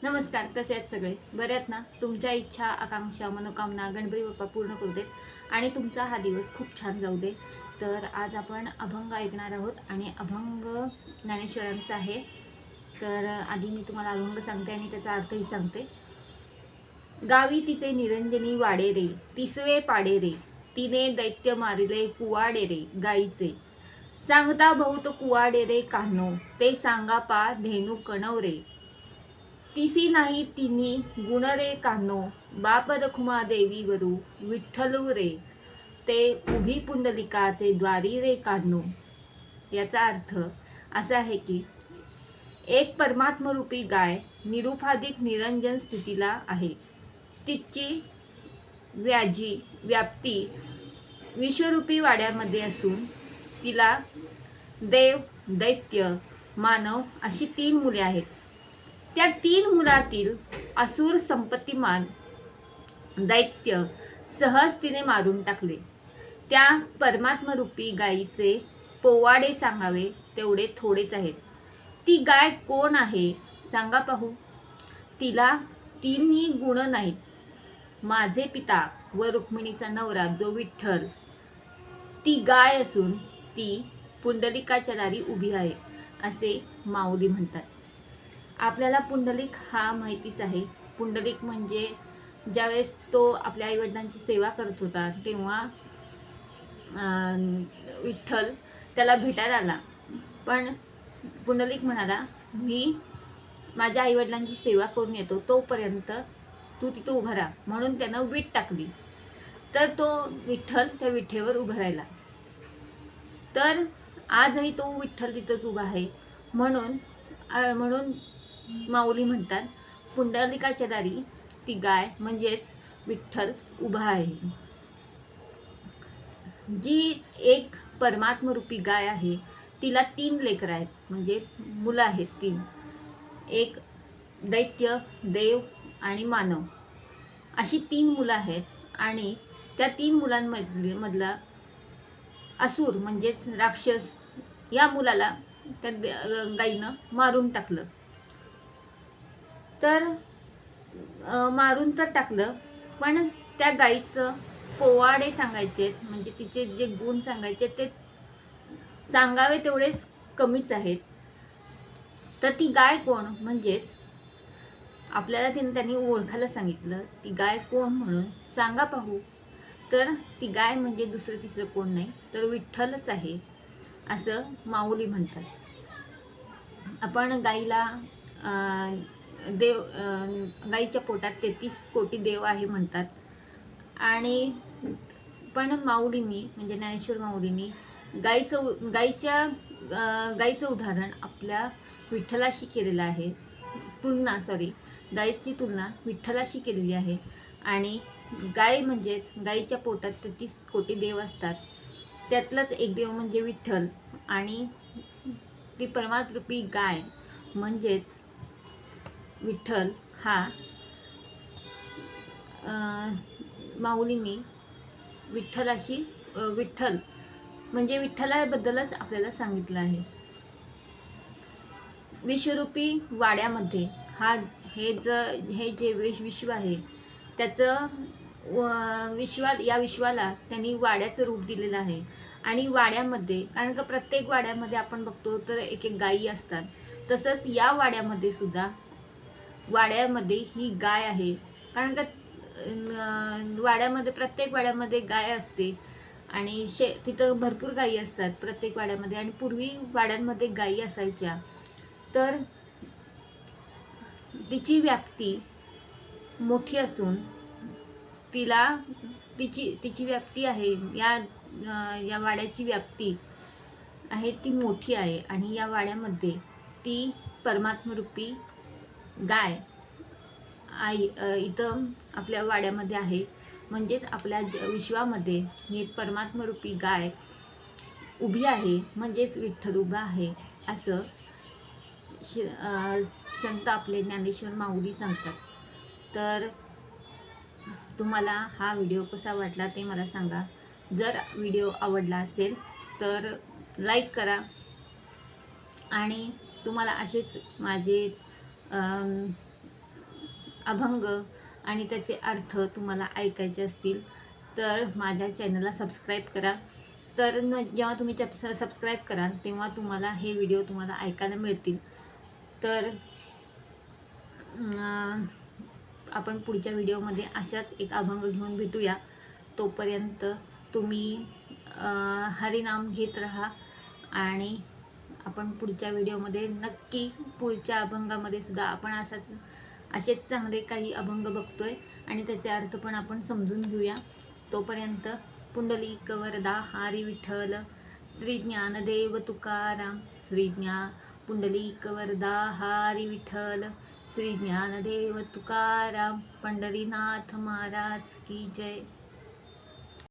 नमस्कार, कसे आहेत सगळे? बरे आहेत ना? तुमच्या इच्छा, आकांक्षा, मनोकामना गणपती बाप्पा पूर्ण करू देत आणि तुमचा हा दिवस खूप छान जाऊ दे. तर आज आपण अभंग ऐकणार आहोत आणि अभंग ज्ञानेश्वरांचा आहे. तर आधी मी तुम्हाला अभंग सांगते आणि त्याचा अर्थही सांगते. गावी तिचे निरंजनी वाडे रे, तिसवे पाडे रे, तिने दैत्य मारिले कुवाडे रे गाईचे. सांगता बहुत कुवाडे रे कान्हो, ते सांगा पा धेनू कणव रे. तिसी नाही तिनी गुण रे कान्हो, बाप रखुमा देवी वरू विठ्ठलू रे, ते उभी पुंडलिकाचे द्वारी रे कान्हो. याचा अर्थ असा आहे की एक परमात्मरूपी गाय निरूपाधिक निरंजन स्थितीला आहे. तिची व्याप्ती विश्वरूपी वाड्यामध्ये असून तिला देव, दैत्य, मानव अशी 3 मुले आहेत. त्या 3 मुलातील असुर संपत्तिमान दैत्य सहज तिने मारून टाकले. त्या परमात्मरूपी गायीचे पोवाडे सांगावे तेवढे थोडेच आहेत. ती गाय कोण आहे सांगा पाहू. तिला 3ही गुण नाहीत. माझे पिता व रुक्मिणीचा नवरा जो विठ्ठल, ती गाय असून ती पुंडलिकाच्या दारी उभी आहे असे माऊली म्हणतात. आपल्याला पुंडलिक हा माहितीच आहे. पुंडलिक म्हणजे ज्यावेळेस तो आपल्या आईवडिलांची सेवा करत होता तेव्हा विठ्ठल त्याला भेटायला आला. पण पुंडलिक म्हणाला, मी माझ्या आईवडिलांची सेवा करून येतो, तोपर्यंत तू तिथं उभा राहा. म्हणून त्यानं वीट टाकली. तर तो विठ्ठल त्या विठेवर उभा राहिला. तर आजही तो विठ्ठल तिथंच उभा आहे. म्हणून माऊली म्हणतात, पुंडलिकाच्या दारी ती गाय म्हणजेच विठ्ठल उभा आहे. जी एक परमात्मरूपी गाय आहे तिला 3 लेकरं आहेत, म्हणजे मुलं आहेत 3. एक दैत्य, देव आणि मानव अशी 3 मुलं आहेत. आणि त्या 3 मुलांमधला असुर म्हणजेच राक्षस या मुलाला त्या गाईनं मारून टाकलं. तर मारून तर टाकलं, पण त्या गाईचं पोवाडे सांगायचे म्हणजे तिचे जे गुण सांगायचे ते सांगावे तेवढेच कमीच आहेत. तर ती गाय कोण म्हणजेच आपल्याला त्यांनी ओळखायला सांगितलं, ती गाय कोण म्हणून सांगा पाहू. तर ती गाय म्हणजे दुसरं तिसरं कोण नाही तर विठ्ठलच आहे असं माऊली म्हणतात. आपण गाईला गाईच्या पोटात 33 कोटी देव आहे म्हणतात. आणि पण माऊलींनी म्हणजे ज्ञानेश्वर माऊलींनी गाईचं उदाहरण आपल्या विठ्ठलाशी केलेलं आहे. गाईची तुलना विठ्ठलाशी केलेली आहे. आणि गाय म्हणजेच गाईच्या पोटात 33 कोटी देव असतात. त्यातलाच एक देव म्हणजे विठ्ठल आणि ती परमात्मरूपी गाय म्हणजेच विठ्ठल हा माऊलींनी विठ्ठल म्हणजे विठ्ठलाबद्दलच आपल्याला सांगितलं आहे. विश्वरूपी वाड्यामध्ये हे जे विश्व आहे त्याचं या विश्वाला त्यांनी वाड्याचं रूप दिलेलं आहे. आणि वाड्यामध्ये कारण का प्रत्येक वाड्यामध्ये आपण बघतो तर एक एक गायी असतात. तसंच या वाड्यामध्ये सुद्धा ही गाय आहे. कारण का प्रत्येक वाड्यामध्ये गाय असते आणि तिथं भरपूर गायी असतात प्रत्येक वाड्यामध्ये. आणि पूर्वी वाड्यांमध्ये गायी असायच्या. तर तिची व्याप्ती मोठी असून तिची व्याप्ती आहे या वाड्याची व्याप्ती आहे ती मोठी आहे. आणि या वाड्यामध्ये ती परमात्मरूपी गाय इथं आपल्या वाड्यामध्ये आहे. म्हणजेच आपल्या विश्वामध्ये ही परमात्मरूपी गाय उभी आहे म्हणजेच विठ्ठल उभा आहे असं संत आपले ज्ञानेश्वर माऊली सांगतात. तर तुम्हाला हा व्हिडिओ कसा वाटला ते मला सांगा. जर व्हिडिओ आवडला असेल तर लाईक करा आणि तुम्हाला असेच माझे अभंग आणि त्याचे अर्थ तुम्हाला ऐकायचे असतील तर माझ्या चॅनलला सबस्क्राईब करा. तर जेव्हा तुम्ही सबस्क्राईब कराल तेव्हा तुम्हाला हे व्हिडिओ तुम्हाला ऐकायला मिळतील. तर आपण पुढच्या व्हिडिओमध्ये अशाच एक अभंग घेऊन भेटूया. तोपर्यंत तुम्ही हरिनाम घेत राहा आणि आपण पुढच्या व्हिडिओमध्ये नक्की पुढच्या अभंगामध्ये सुद्धा आपण असेच चांगले काही अभंग बघतोय आणि त्याचे अर्थ पण आपण समजून घेऊया. तोपर्यंत पुंडलिक वरदा हरी विठ्ठल, श्री ज्ञानदेव तुकाराम, पुंडलिक वरदा हरी विठ्ठल, श्री ज्ञानदेव तुकाराम, पंढरीनाथ महाराज की जय.